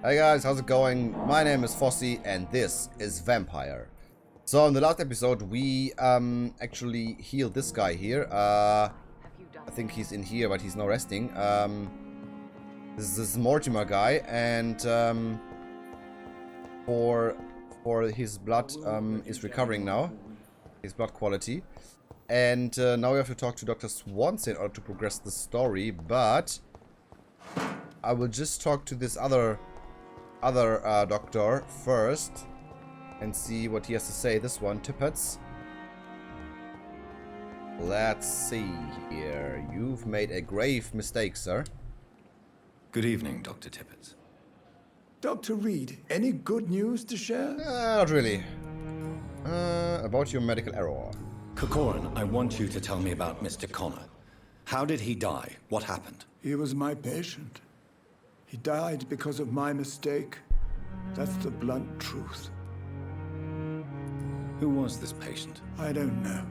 Hey guys, how's it going? My name is Vossi and this is Vampire. So in the last episode we actually healed this guy here. I think he's in here but he's now resting. This is this Mortimer guy and for his blood is recovering now. His blood quality. And now we have to talk to Dr. Swansea in order to progress the story, but I will just talk to this other doctor first and see what he has to say. This one, Tippets. Let's see here. You've made a grave mistake, sir. Good evening, Dr. Tippets. Dr. Reid, any good news to share? Not really. About your medical error. Corcoran, I want you to tell me about Mr. Connor. How did he die? What happened? He was my patient. He died because of my mistake. That's the blunt truth. Who was this patient? I don't know.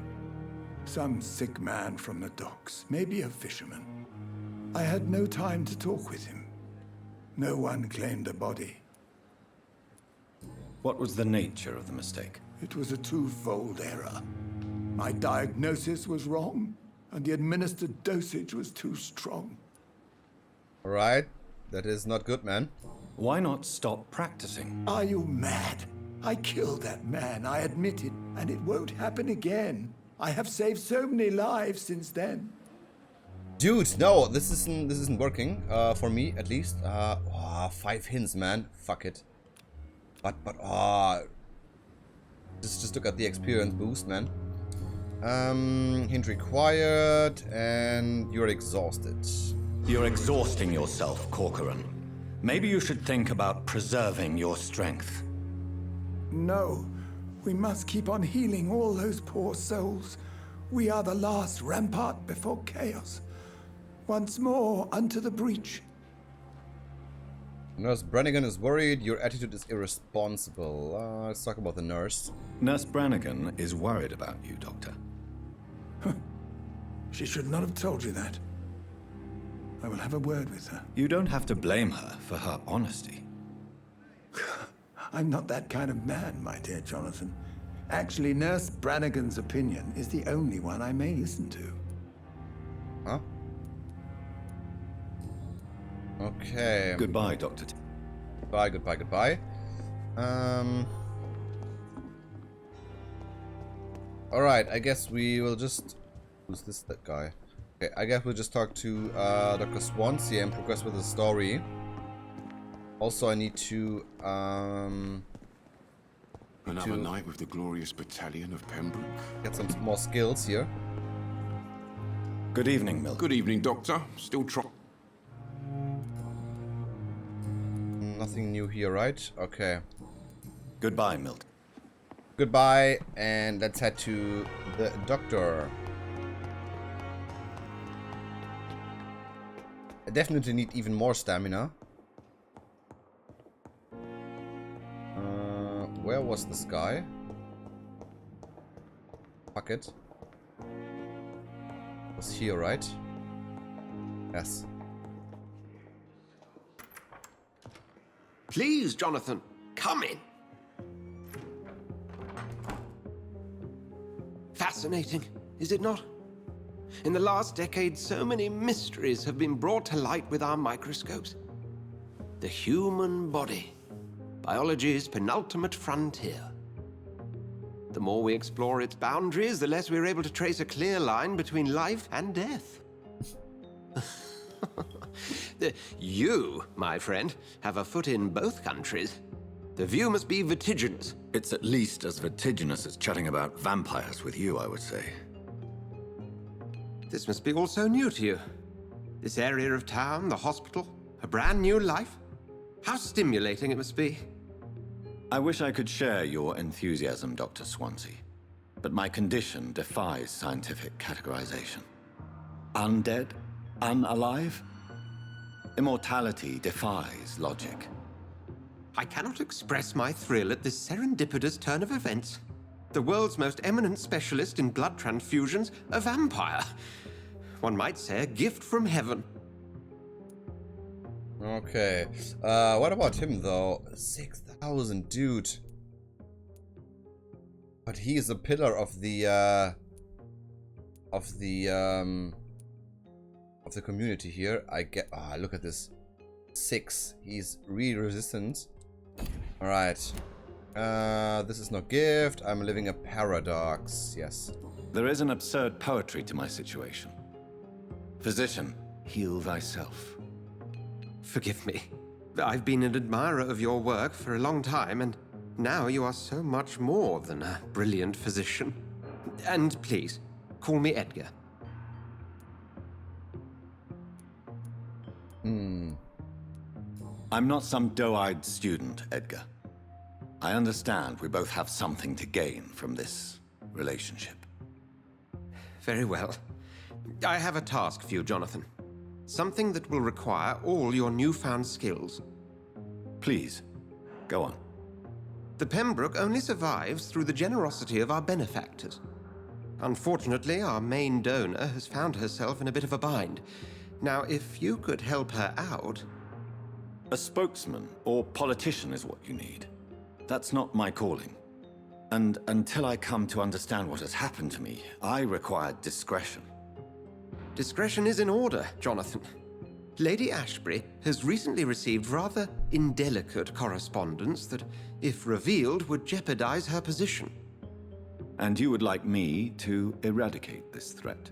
Some sick man from the docks, maybe a fisherman. I had no time to talk with him. No one claimed a body. What was the nature of the mistake? It was a twofold error. My diagnosis was wrong, and the administered dosage was too strong. Alright, that is not good, man. Why not stop practicing? Are you mad? I killed that man, I admit it, and it won't happen again. I have saved so many lives since then. Dude, no, this isn't working, for me at least. 5 hints, man. Fuck it. But just look at the experience boost, man. Hint required, and you're exhausted. You're exhausting yourself, Corcoran. Maybe you should think about preserving your strength. No, we must keep on healing all those poor souls. We are the last rampart before chaos. Once more, unto the breach. Nurse Brannigan is worried. Your attitude is irresponsible. Let's talk about the nurse. Nurse Brannigan is worried about you, Doctor. She should not have told you that. I will have a word with her. You don't have to blame her for her honesty. I'm not that kind of man, my dear Jonathan. Actually, Nurse Brannigan's opinion is the only one I may listen to. Huh? Okay. Goodbye, Doctor. Goodbye. Alright, I guess we will just... Who's this, that guy? Okay, I guess we'll just talk to Dr. Swansea and progress with the story. Also, I need to... Another night with the glorious battalion of Pembroke. Get some more skills here. Good evening, Milton. Good evening, Doctor. Still Nothing new here, right? Okay. Goodbye, Milton. Goodbye, and let's head to the doctor. I definitely need even more stamina. Where was this guy? Fuck it. Was here, right? Yes. Please, Jonathan, come in. Fascinating, is it not? In the last decade, so many mysteries have been brought to light with our microscopes. The human body, biology's penultimate frontier. The more we explore its boundaries, the less we're able to trace a clear line between life and death. You, my friend, have a foot in both countries. The view must be vertiginous. It's at least as vertiginous as chatting about vampires with you, I would say. This must be all so new to you. This area of town, the hospital, a brand new life. How stimulating it must be. I wish I could share your enthusiasm, Dr. Swansea, but my condition defies scientific categorization. Undead? Unalive? Immortality defies logic. I cannot express my thrill at this serendipitous turn of events. The world's most eminent specialist in blood transfusions, a vampire. One might say a gift from heaven. Okay. What about him though? 6,000, dude. But he is a pillar of the community here. I get. Ah, look at this. 6. He's really resistant. All right. This is no gift. I'm living a paradox. Yes. There is an absurd poetry to my situation. Physician, heal thyself. Forgive me. I've been an admirer of your work for a long time, and now you are so much more than a brilliant physician. And please, call me Edgar. I'm not some doe-eyed student, Edgar. I understand we both have something to gain from this relationship. Very well. I have a task for you, Jonathan. Something that will require all your newfound skills. Please, go on. The Pembroke only survives through the generosity of our benefactors. Unfortunately, our main donor has found herself in a bit of a bind. Now, if you could help her out... A spokesman or politician is what you need. That's not my calling. And until I come to understand what has happened to me, I require discretion. Discretion is in order, Jonathan. Lady Ashbury has recently received rather indelicate correspondence that, if revealed, would jeopardize her position. And you would like me to eradicate this threat?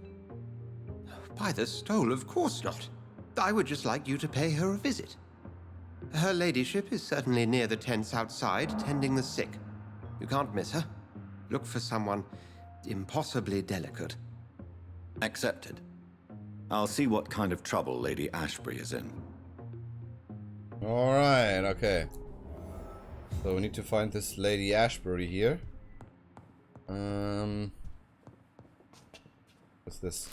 By the stole, of course not. I would just like you to pay her a visit. Her ladyship is certainly near the tents outside, tending the sick. You can't miss her. Look for someone impossibly delicate. Accepted. I'll see what kind of trouble Lady Ashbury is in. Alright, okay. So we need to find this Lady Ashbury here. What's this?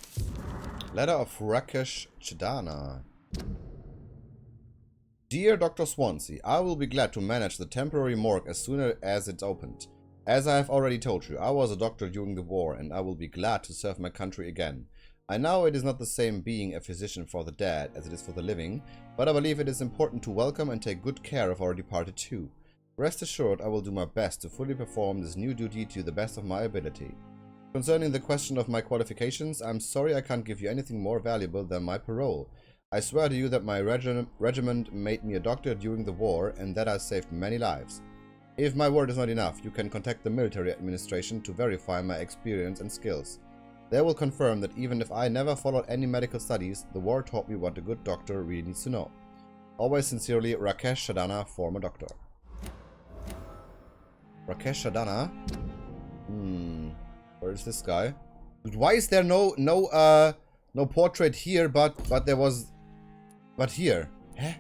Letter of RAKESH, CHADANA. Dear Dr. Swansea, I will be glad to manage the temporary morgue as soon as it's opened. As I have already told you, I was a doctor during the war, and I will be glad to serve my country again. I know it is not the same being a physician for the dead as it is for the living, but I believe it is important to welcome and take good care of our departed too. Rest assured, I will do my best to fully perform this new duty to the best of my ability. Concerning the question of my qualifications, I'm sorry I can't give you anything more valuable than my parole. I swear to you that my regiment made me a doctor during the war, and that I saved many lives. If my word is not enough, you can contact the military administration to verify my experience and skills. They will confirm that even if I never followed any medical studies, the war taught me what a good doctor really needs to know. Always sincerely, RAKESH, CHADANA, former doctor. RAKESH, CHADANA? Where is this guy? Why is there no portrait here, but there was... But here. Huh?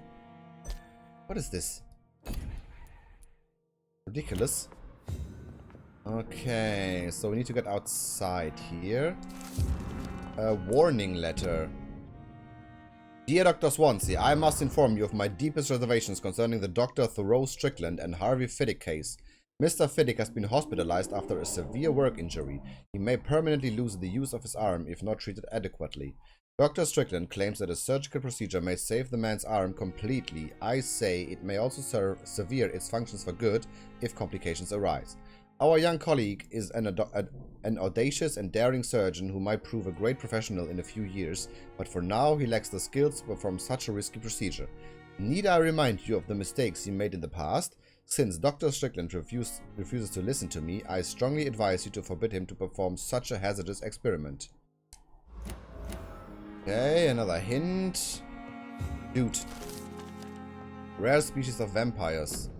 What is this? Ridiculous. Okay, so we need to get outside here. A warning letter. Dear Dr. Swansea, I must inform you of my deepest reservations concerning the Dr. Thoreau Strickland and Harvey Fiddick case. Mr. Fiddick has been hospitalized after a severe work injury. He may permanently lose the use of his arm if not treated adequately. Dr. Strickland claims that a surgical procedure may save the man's arm completely. I say it may also sever its functions for good if complications arise. Our young colleague is an audacious and daring surgeon who might prove a great professional in a few years, but for now he lacks the skills to perform such a risky procedure. Need I remind you of the mistakes he made in the past? Since Dr. Strickland refuses to listen to me, I strongly advise you to forbid him to perform such a hazardous experiment. Okay, another hint. Dude. Rare species of vampires.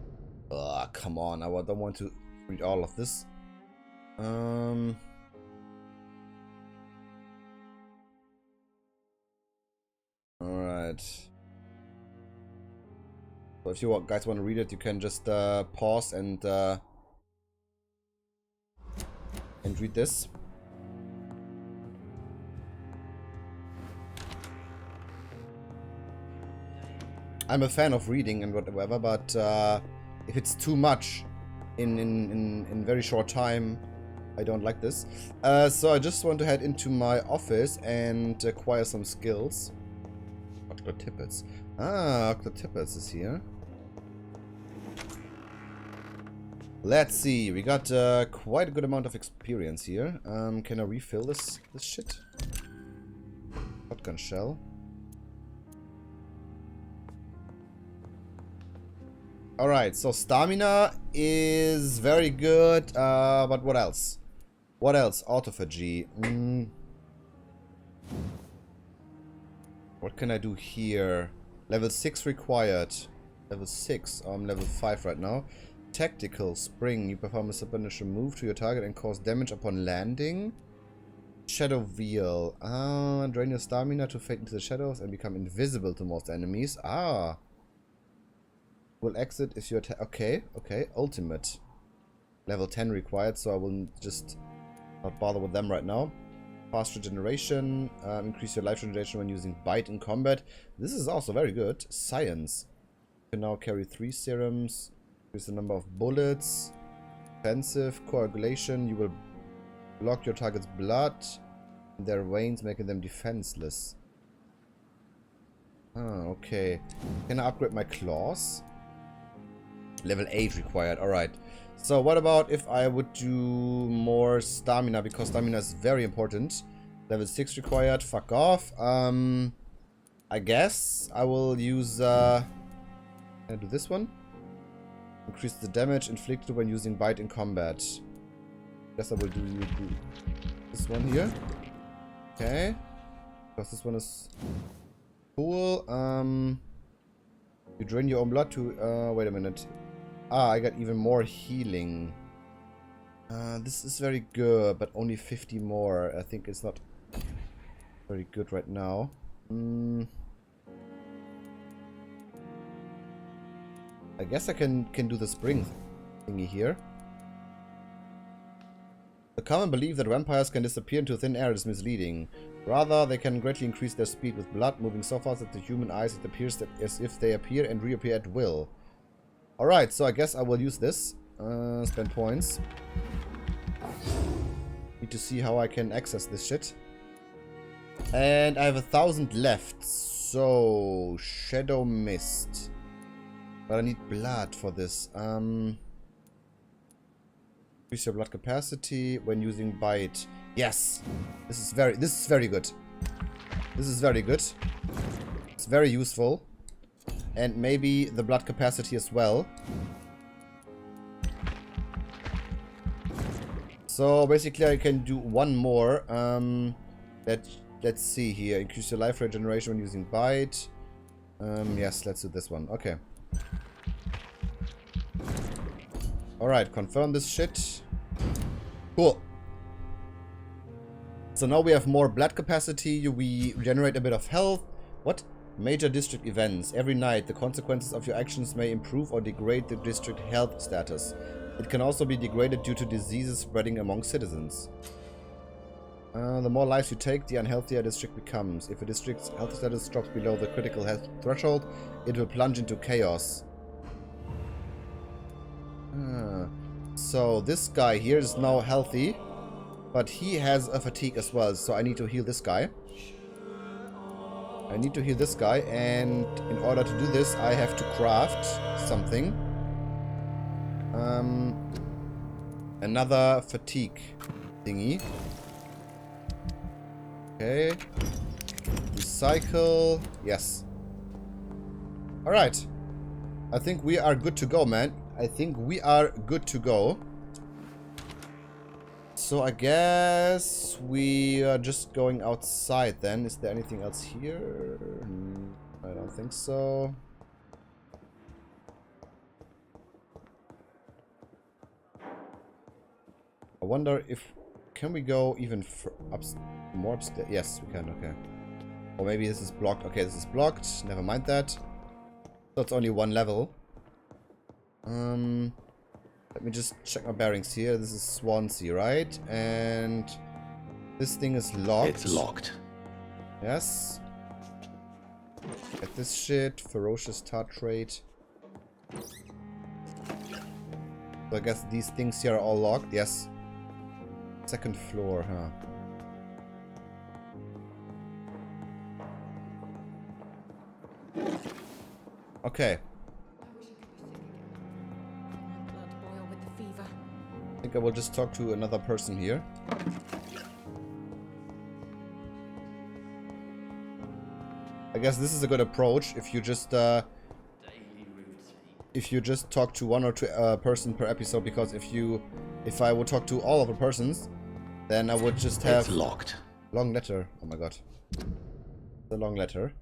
Ugh, come on, I don't want to read all of this. Alright. So if you guys want to read it, you can just pause and read this. I'm a fan of reading and whatever, but if it's too much in very short time, I don't like this. So I just want to head into my office and acquire some skills. Dr. Tippets. Ah, Octotippus is here. Let's see. We got quite a good amount of experience here. Can I refill this shit? Shotgun shell. Alright, so stamina is very good, but what else? What else? Autophagy. What can I do here? Level 6 required. Level 6. I'm level 5 right now. Tactical Spring. You perform a supernatural move to your target and cause damage upon landing. Shadow Veil. Drain your stamina to fade into the shadows and become invisible to most enemies. Will exit if you're... Okay, okay. Ultimate. Level 10 required, so I will just not bother with them right now. Fast regeneration. Increase your life regeneration when using bite in combat. This is also very good. Science. You can now carry 3 serums. Increase the number of bullets. Defensive. Coagulation. You will block your target's blood in their veins, making them defenseless. Okay. Can I upgrade my claws? Level 8 required. Alright. So what about if I would do more stamina? Because stamina is very important. Level 6 required. Fuck off. I guess I will use... Can I do this one? Increase the damage inflicted when using bite in combat. Guess I will do this one here. Okay. Because this one is cool. You drain your own blood to... wait a minute. I got even more healing. This is very good, but only 50 more. I think it's not very good right now. I guess I can do the spring thingy here. The common belief that vampires can disappear into thin air is misleading. Rather, they can greatly increase their speed with blood, moving so fast that the human eyes it appears that as if they appear and reappear at will. Alright, so I guess I will use this. Spend points. Need to see how I can access this shit. And I have 1,000 left. So, Shadow Mist. But I need blood for this. Increase your blood capacity when using bite. Yes! This is very good. This is very good. It's very useful. And maybe the blood capacity as well. So basically I can do one more. Let's see here. Increase your life regeneration when using bite. Yes, let's do this one. Okay. Alright, confirm this shit. Cool. So now we have more blood capacity. We regenerate a bit of health. What? Major district events. Every night, the consequences of your actions may improve or degrade the district health status. It can also be degraded due to diseases spreading among citizens. The more lives you take, the unhealthier a district becomes. If a district's health status drops below the critical health threshold, it will plunge into chaos. So this guy here is now healthy, but he has a fatigue as well, so I need to heal this guy. I need to heal this guy, and in order to do this, I have to craft something. Another fatigue thingy. Okay. Recycle. Yes. Alright. I think we are good to go, man. I think we are good to go. So I guess we are just going outside then. Is there anything else here? I don't think so. I wonder if... Can we go even more upstairs? Yes, we can, okay. Or maybe this is blocked. Okay, this is blocked. Never mind that. So it's only one level. Let me just check my bearings here. This is Swansea, right? And this thing is locked. It's locked. Yes. Get this shit. Ferocious tartrate. So I guess these things here are all locked. Yes. Second floor, huh? Okay. Blood boil with the fever. I think I will just talk to another person here. I guess this is a good approach if you just talk to one or two person per episode, because if I would talk to all of the persons, then I would just have It's locked. long letter. Oh my god. The long letter.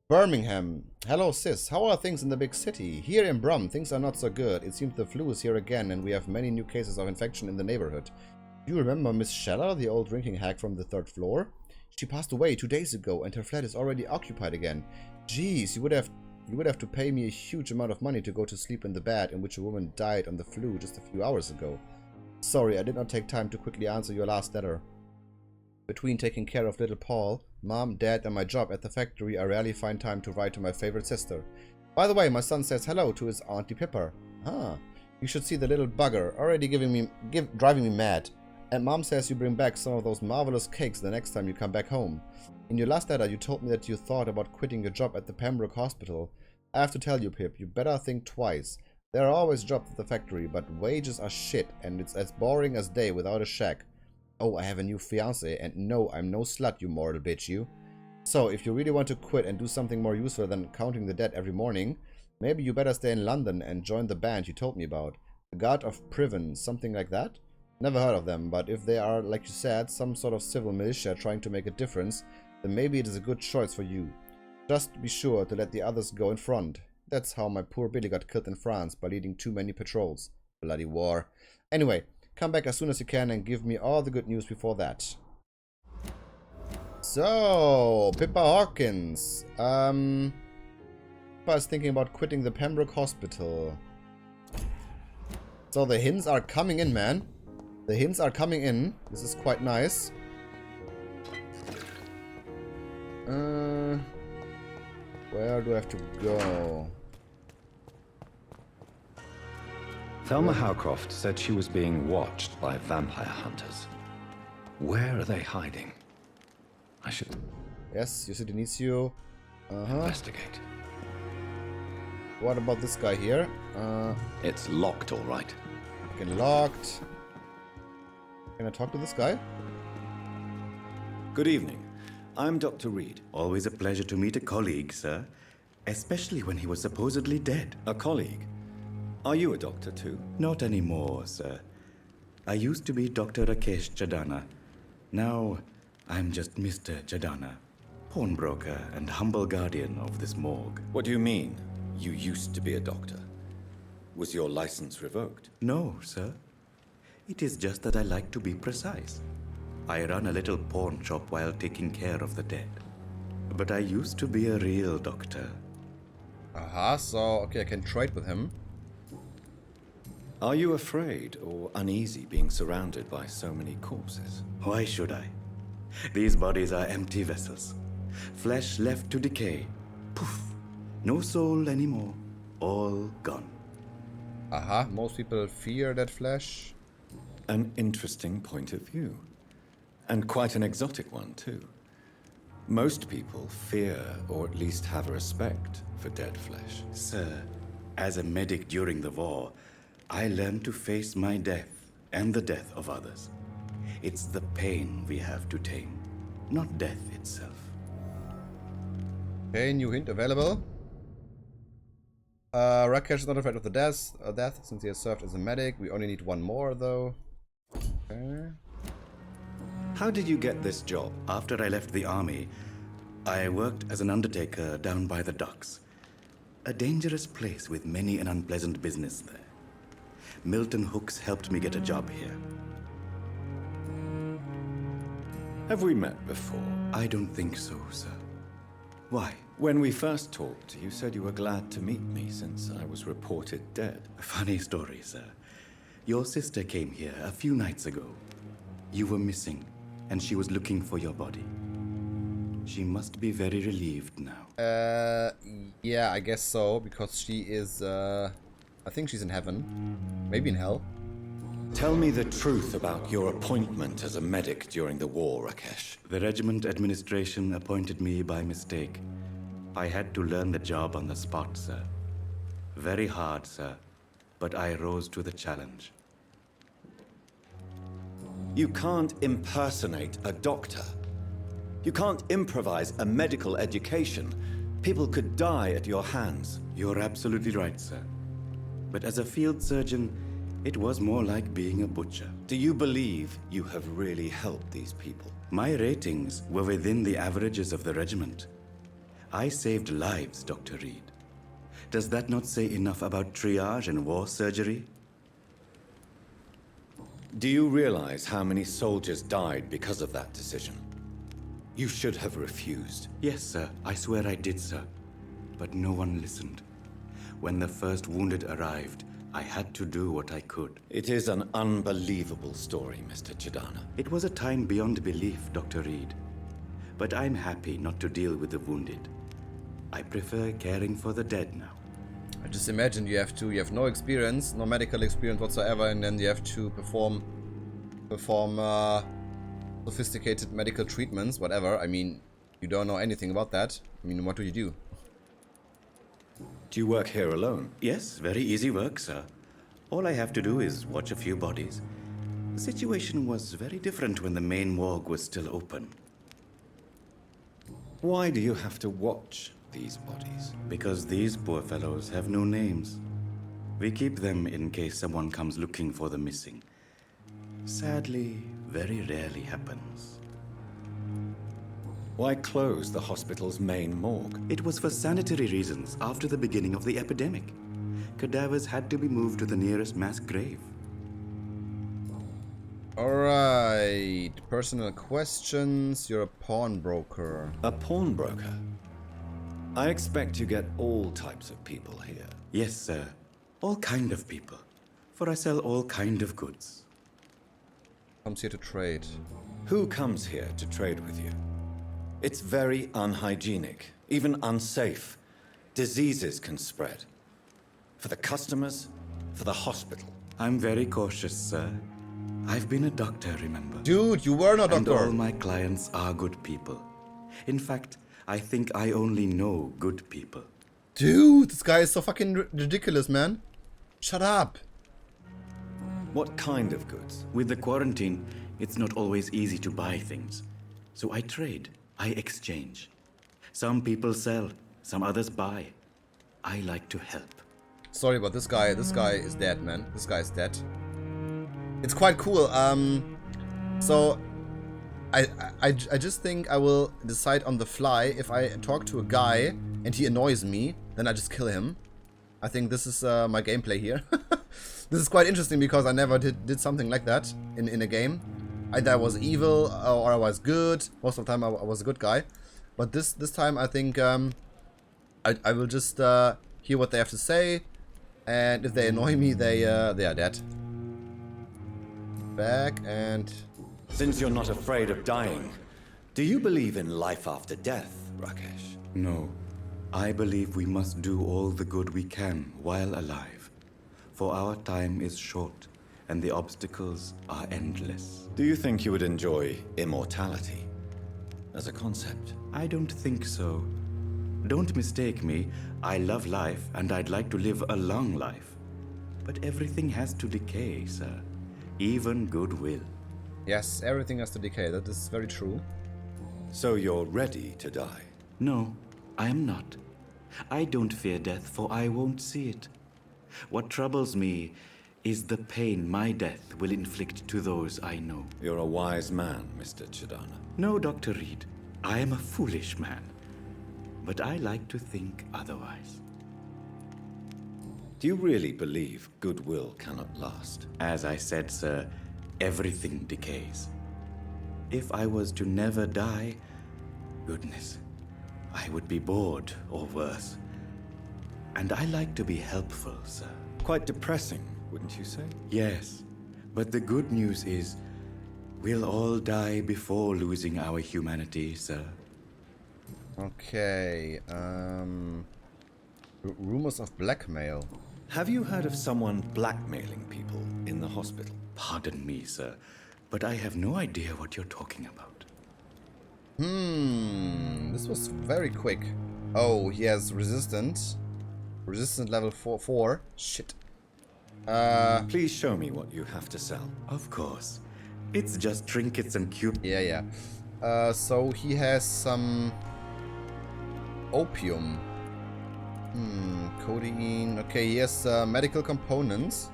Birmingham. Hello sis, how are things in the big city? Here in Brum, things are not so good. It seems the flu is here again and we have many new cases of infection in the neighborhood. Do you remember Miss Scheller, the old drinking hag from the 3rd floor? She passed away 2 days ago and her flat is already occupied again. Jeez, you would have to pay me a huge amount of money to go to sleep in the bed in which a woman died on the flu just a few hours ago. Sorry, I did not take time to quickly answer your last letter. Between taking care of little Paul, Mom, Dad and my job at the factory, I rarely find time to write to my favorite sister. By the way, my son says hello to his Auntie Pippa. Ah, you should see the little bugger, already driving me mad. And Mom says you bring back some of those marvelous cakes the next time you come back home. In your last letter, you told me that you thought about quitting your job at the Pembroke Hospital. I have to tell you, Pip, you better think twice. There are always jobs at the factory, but wages are shit, and it's as boring as day without a shack. Oh, I have a new fiancé, and no, I'm no slut, you mortal bitch, you. So, if you really want to quit and do something more useful than counting the dead every morning, maybe you better stay in London and join the band you told me about. The Guard of Priven, something like that? Never heard of them, but if they are, like you said, some sort of civil militia trying to make a difference, then maybe it is a good choice for you. Just be sure to let the others go in front. That's how my poor Billy got killed in France by leading too many patrols. Bloody war. Anyway, come back as soon as you can and give me all the good news before that. So, Pippa Hawkins. Pippa is thinking about quitting the Pembroke Hospital. So the hints are coming in, man. The hints are coming in. This is quite nice. Where do I have to go? Thelma Howcroft said she was being watched by vampire hunters. Where are they hiding? I should Yes, you said it needs you. investigate. What about this guy here? It's locked, all right. Fucking locked. Can I talk to this guy? Good evening. I'm Dr. Reid. Always a pleasure to meet a colleague, sir. Especially when he was supposedly dead. A colleague. Are you a doctor too? Not anymore, sir. I used to be Dr. RAKESH CHADANA. Now, I'm just Mr. CHADANA, pawnbroker and humble guardian of this morgue. What do you mean, you used to be a doctor? Was your license revoked? No, sir. It is just that I like to be precise. I run a little pawn shop while taking care of the dead. But I used to be a real doctor. Aha, so, okay, I can trade with him. Are you afraid or uneasy being surrounded by so many corpses? Why should I? These bodies are empty vessels. Flesh left to decay. Poof. No soul anymore. All gone. Aha, most people fear that flesh. An interesting point of view. And quite an exotic one, too. Most people fear, or at least have a respect, for dead flesh. Sir, as a medic during the war, I learned to face my death and the death of others. It's the pain we have to tame, not death itself. Okay, new hint available. Rakesh is not afraid of the death since he has served as a medic. We only need one more, though. Okay. How did you get this job? After I left the army, I worked as an undertaker down by the docks. A dangerous place with many an unpleasant business there. Milton Hooks helped me get a job here. Have we met before? I don't think so, sir. Why? When we first talked, you said you were glad to meet me since I was reported dead. Funny story, sir. Your sister came here a few nights ago. You were missing, and she was looking for your body. She must be very relieved now. Yeah, I guess so, because she is, I think she's in heaven. Maybe in hell. Tell me the truth about your appointment as a medic during the war, Rakesh. The regiment administration appointed me by mistake. I had to learn the job on the spot, sir. Very hard, sir, but I rose to the challenge. You can't impersonate a doctor. You can't improvise a medical education. People could die at your hands. You're absolutely right, sir. But as a field surgeon, it was more like being a butcher. Do you believe you have really helped these people? My ratings were within the averages of the regiment. I saved lives, Dr. Reid. Does that not say enough about triage and war surgery? Do you realize how many soldiers died because of that decision? You should have refused. Yes, sir. I swear I did, sir. But no one listened. When the first wounded arrived, I had to do what I could. It is an unbelievable story, Mr. CHADANA. It was a time beyond belief, Dr. Reid. But I'm happy not to deal with the wounded. I prefer caring for the dead now. I just imagine you have no experience, no medical experience whatsoever, and then you have to perform sophisticated medical treatments, whatever. I mean, you don't know anything about that. I mean, what do you do? Do you work here alone? Yes, very easy work, sir. All I have to do is watch a few bodies. The situation was very different when the main morgue was still open. Why do you have to watch these bodies? Because these poor fellows have no names. We keep them in case someone comes looking for the missing. Sadly, very rarely happens. Why close the hospital's main morgue? It was for sanitary reasons after the beginning of the epidemic. Cadavers had to be moved to the nearest mass grave. Alright, personal questions. You're a pawnbroker. A pawnbroker? I expect you get all types of people here. Yes, sir. All kind of people. For I sell all kind of goods. Comes here to trade. Who comes here to trade with you? It's very unhygienic, even unsafe. Diseases can spread. For the customers, for the hospital. I'm very cautious, sir. I've been a doctor, remember? Dude, you were not a And doctor. all my clients are good people. In fact, I think I only know good people. Dude, this guy is so fucking ridiculous, man. Shut up. What kind of goods? With the quarantine, it's not always easy to buy things. So I trade. I exchange. Some people sell, some others buy. I like to help. Sorry, but this guy is dead, man. This guy is dead. It's quite cool. So I just think I will decide on the fly. If I talk to a guy and he annoys me, then I just kill him. I think this is my gameplay here. This is quite interesting because I never did something like that in a game. Either I was evil or I was good. Most of the time I was a good guy. But this time I think I will just hear what they have to say. And if they annoy me, they are dead. Back and... Since you're not afraid of dying, do you believe in life after death, Rakesh? No. I believe we must do all the good we can while alive. For our time is short, and the obstacles are endless. Do you think you would enjoy immortality as a concept? I don't think so. Don't mistake me. I love life, and I'd like to live a long life. But everything has to decay, sir. Even goodwill. Yes, everything has to decay. That is very true. So you're ready to die? No, I am not. I don't fear death, for I won't see it. What troubles me is the pain my death will inflict to those I know. You're a wise man, Mr. CHADANA. No, Dr. Reid. I am a foolish man. But I like to think otherwise. Do you really believe goodwill cannot last? As I said, sir, everything decays. If I was to never die, goodness, I would be bored or worse. And I like to be helpful, sir. Quite depressing, wouldn't you say? Yes, but the good news is we'll all die before losing our humanity, sir. Okay, rumors of blackmail. Have you heard of someone blackmailing people in the hospital? Pardon me, sir, but I have no idea what you're talking about. This was very quick. Oh, he has resistant. Resistant level 4. Shit. Please show me what you have to sell. Of course. It's just trinkets and cute. Yeah. So he has some opium. Codeine. Okay, he has medical components.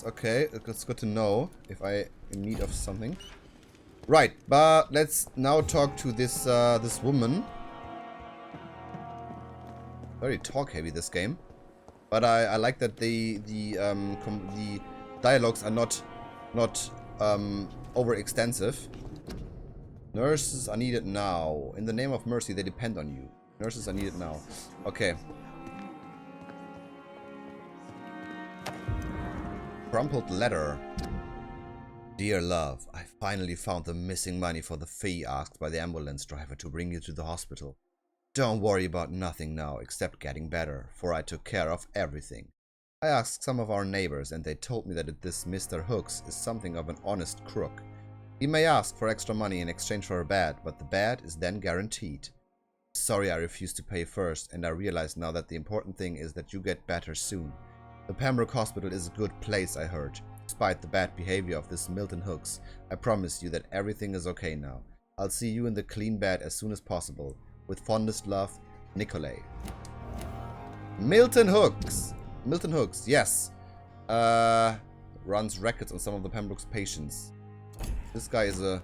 Okay, it's good to know if I in need of something. Right, but let's now talk to this this woman. Very talk heavy this game, but I like that the dialogues are not overextensive. Nurses are needed now. In the name of mercy, they depend on you. Nurses are needed now. Okay. Crumpled letter. Dear love, I finally found the missing money for the fee asked by the ambulance driver to bring you to the hospital. Don't worry about nothing now except getting better, for I took care of everything. I asked some of our neighbors and they told me that this Mr. Hooks is something of an honest crook. He may ask for extra money in exchange for a bed, but the bed is then guaranteed. Sorry I refused to pay first, and I realize now that the important thing is that you get better soon. The Pembroke Hospital is a good place, I heard. Despite the bad behavior of this Milton Hooks, I promise you that everything is okay now. I'll see you in the clean bed as soon as possible. With fondest love, Nicolay. Milton Hooks! Milton Hooks, yes. Runs records on some of the Pembroke's patients. This guy is a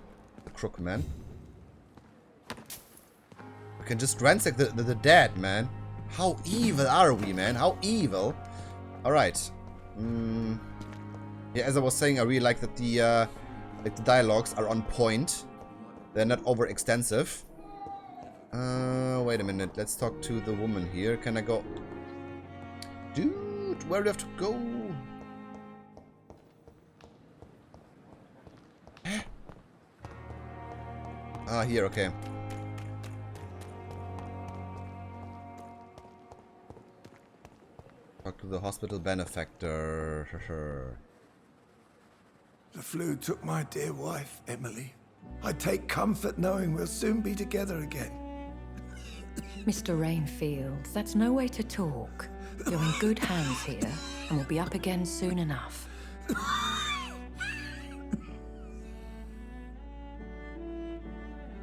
crook, man. We can just ransack the dead, man. How evil are we, man? How evil? Alright. Yeah, as I was saying, I really like that the dialogues are on point. They're not overextensive. Wait a minute. Let's talk to the woman here. Can I go? Dude, where do I have to go? Ah, here, okay. Talk to the hospital benefactor. The flu took my dear wife, Emily. I take comfort knowing we'll soon be together again. Mr. Rainfield, that's no way to talk. You're in good hands here, and we'll be up again soon enough.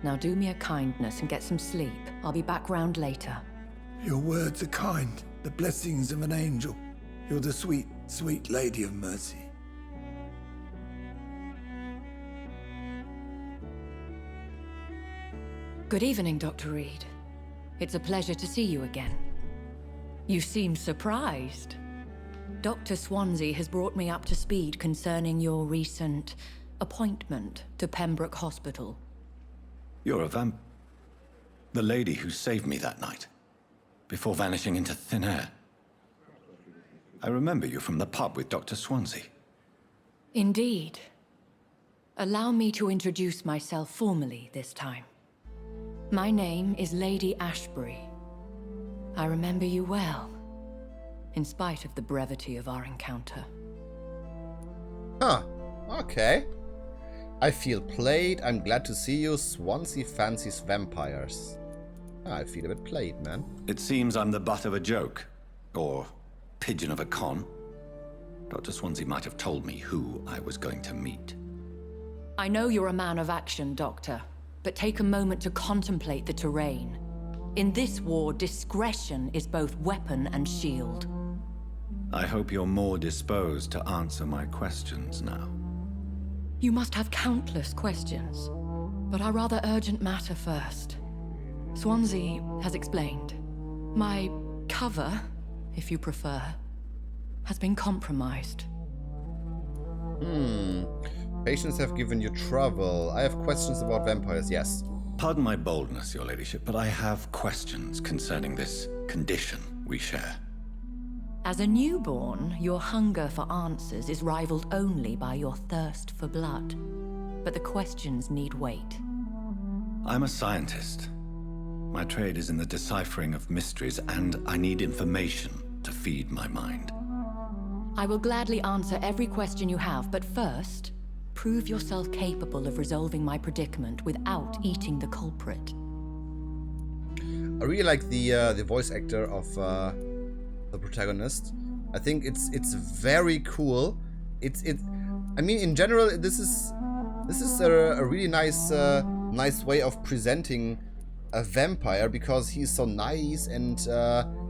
Now do me a kindness and get some sleep. I'll be back round later. Your words are kind, the blessings of an angel. You're the sweet, sweet lady of mercy. Good evening, Dr. Reid. It's a pleasure to see you again. You seem surprised. Dr. Swansea has brought me up to speed concerning your recent appointment to Pembroke Hospital. You're a vamp... The lady who saved me that night, before vanishing into thin air. I remember you from the pub with Dr. Swansea. Indeed. Allow me to introduce myself formally this time. My name is Lady Ashbury. I remember you well, in spite of the brevity of our encounter. Huh. Okay. I feel played. I'm glad to see you. Swansea fancies vampires. I feel a bit played, man. It seems I'm the butt of a joke. Or pigeon of a con. Dr. Swansea might have told me who I was going to meet. I know you're a man of action, Doctor, but take a moment to contemplate the terrain. In this war, discretion is both weapon and shield. I hope you're more disposed to answer my questions now. You must have countless questions, but our rather urgent matter first. Swansea has explained. My cover, if you prefer, has been compromised. Patients have given you trouble. I have questions about vampires, yes. Pardon my boldness, your ladyship, but I have questions concerning this condition we share. As a newborn, your hunger for answers is rivaled only by your thirst for blood. But the questions need wait. I'm a scientist. My trade is in the deciphering of mysteries, and I need information to feed my mind. I will gladly answer every question you have, but first, prove yourself capable of resolving my predicament without eating the culprit. I really like the voice actor of the protagonist. I think it's very cool. I mean, in general, this is a really nice way of presenting a vampire, because he's so nice, and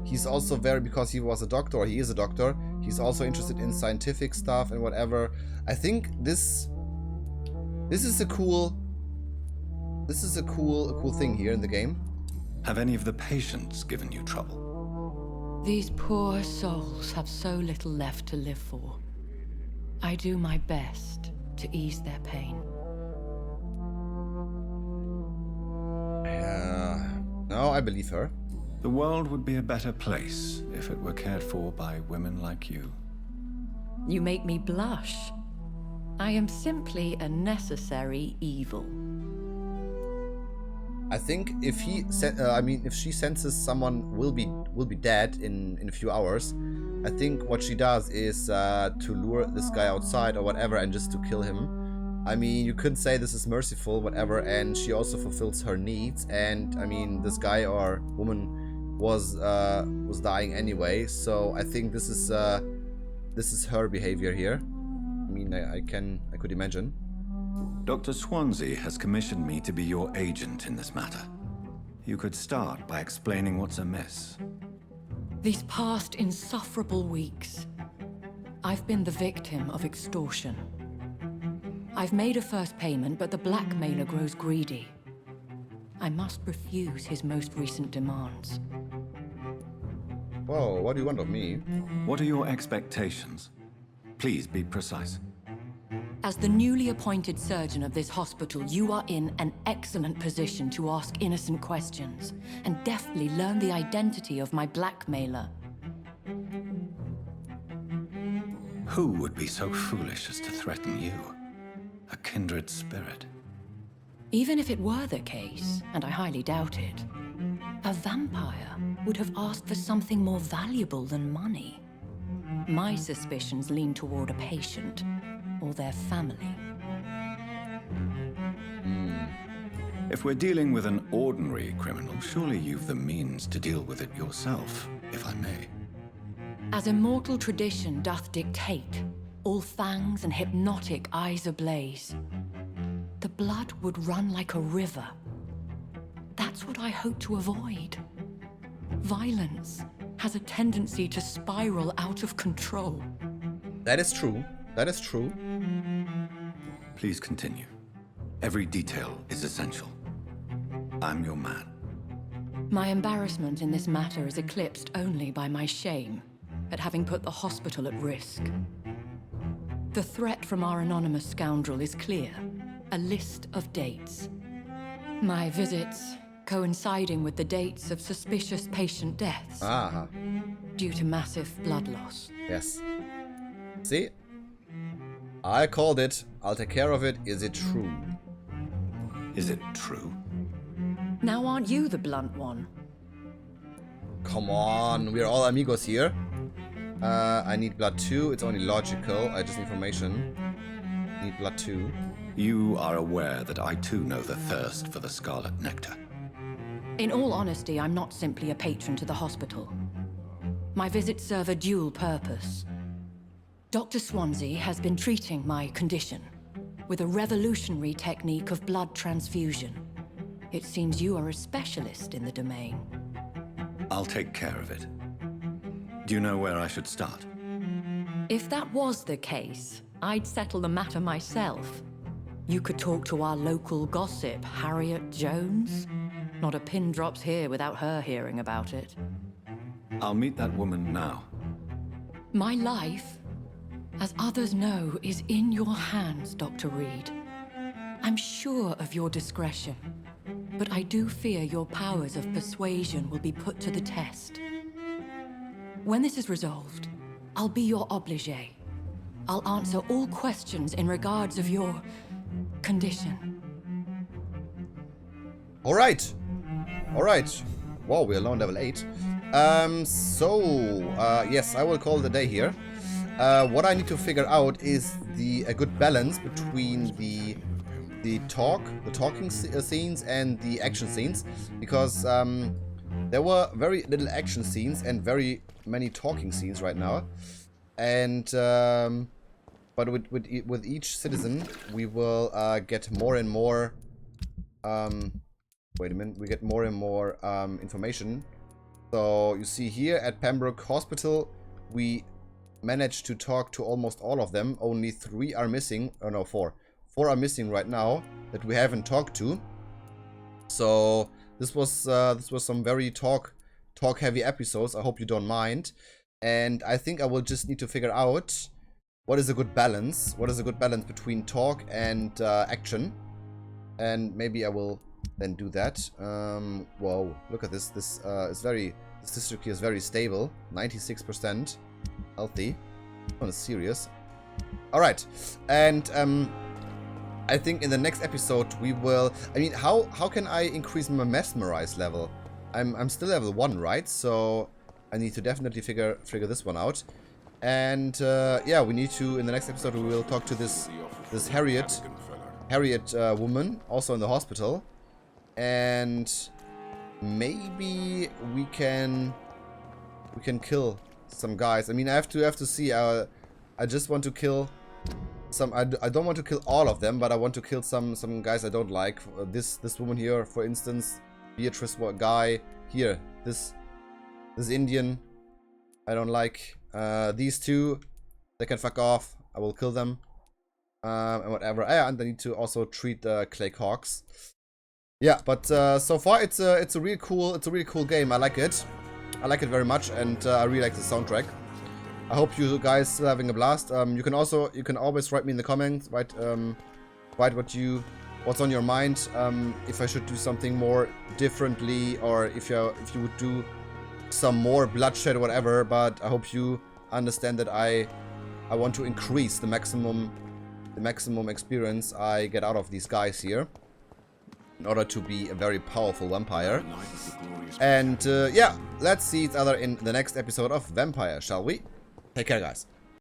he's also because he was a doctor, or he is a doctor. He's also interested in scientific stuff and whatever. I think this is a cool thing here in the game. Have any of the patients given you trouble? These poor souls have so little left to live for. I do my best to ease their pain. No, I believe her. The world would be a better place if it were cared for by women like you. You make me blush. I am simply a necessary evil. I think if if she senses someone will be dead in a few hours, I think what she does is to lure this guy outside or whatever, and just to kill him. I mean, you could say this is merciful, whatever, and she also fulfills her needs. And I mean, this guy or woman was dying anyway, so I think this is her behavior here. I mean, I could imagine. Dr. Swansea has commissioned me to be your agent in this matter. You could start by explaining what's amiss. These past insufferable weeks, I've been the victim of extortion. I've made a first payment, but the blackmailer grows greedy. I must refuse his most recent demands. Whoa, what do you want of me? What are your expectations? Please be precise. As the newly appointed surgeon of this hospital, you are in an excellent position to ask innocent questions and deftly learn the identity of my blackmailer. Who would be so foolish as to threaten you? A kindred spirit. Even if it were the case, and I highly doubt it, a vampire would have asked for something more valuable than money. My suspicions lean toward a patient or their family. If we're dealing with an ordinary criminal, surely you've the means to deal with it yourself, if I may. As immortal tradition doth dictate, all fangs and hypnotic eyes ablaze, the blood would run like a river. That's what I hope to avoid. Violence has a tendency to spiral out of control. That is true. That is true. Please continue. Every detail is essential. I'm your man. My embarrassment in this matter is eclipsed only by my shame at having put the hospital at risk. The threat from our anonymous scoundrel is clear. A list of dates. My visits coinciding with the dates of suspicious patient deaths. Ah. Due to massive blood loss. Yes. See? I called it. I'll take care of it. Is it true? Is it true? Now aren't you the blunt one? Come on, we're all amigos here. I need blood 2. It's only logical. I just need information. Need blood 2. You are aware that I too know the thirst for the scarlet nectar. In all honesty, I'm not simply a patron to the hospital. My visits serve a dual purpose. Dr. Swansea has been treating my condition with a revolutionary technique of blood transfusion. It seems you are a specialist in the domain. I'll take care of it. Do you know where I should start? If that was the case, I'd settle the matter myself. You could talk to our local gossip, Harriet Jones. Not a pin drops here without her hearing about it. I'll meet that woman now. My life, as others know, is in your hands, Dr. Reid. I'm sure of your discretion, but I do fear your powers of persuasion will be put to the test. When this is resolved, I'll be your obligé. I'll answer all questions in regards of your condition. All right. Wow, we're alone level 8. Yes, I will call it a day here. What I need to figure out is a good balance between the talking scenes and the action scenes, because there were very little action scenes and very many talking scenes right now. And but with each citizen, we will get more and more. Wait a minute, we get more and more information. So you see here at Pembroke Hospital, we managed to talk to almost all of them. Only 3 are missing. Oh no, 4. 4 are missing right now that we haven't talked to. So this was some very talk heavy episodes. I hope you don't mind. And I think I will just need to figure out what is a good balance. What is a good balance between talk and action. And maybe I will then do that. Whoa, look at this. This district here is very stable. 96% healthy. One is serious. Alright. And I think in the next episode we will... I mean, how can I increase my mesmerize level? I'm still level 1, right? So I need to definitely figure this one out. And yeah, we need to, in the next episode, we will talk to this Harriet woman, also in the hospital. And maybe we can kill some guys. I mean, I have to see. I just want to kill some. I don't want to kill all of them, but I want to kill some guys I don't like. This woman here, for instance, Beatrice guy here. This Indian, I don't like. These 2, they can fuck off. I will kill them. And whatever. And I need to also treat Clay Hawks. Yeah, but so far it's a really cool game. I like it. I like it very much, and I really like the soundtrack. I hope you guys still having a blast. You can always write me in the comments. Write what's on your mind. If I should do something more differently, or if you would do some more bloodshed or whatever. But I hope you understand that I want to increase the maximum experience I get out of these guys here, in order to be a very powerful vampire. And yeah, let's see each other in the next episode of Vampire, shall we? Take care, guys.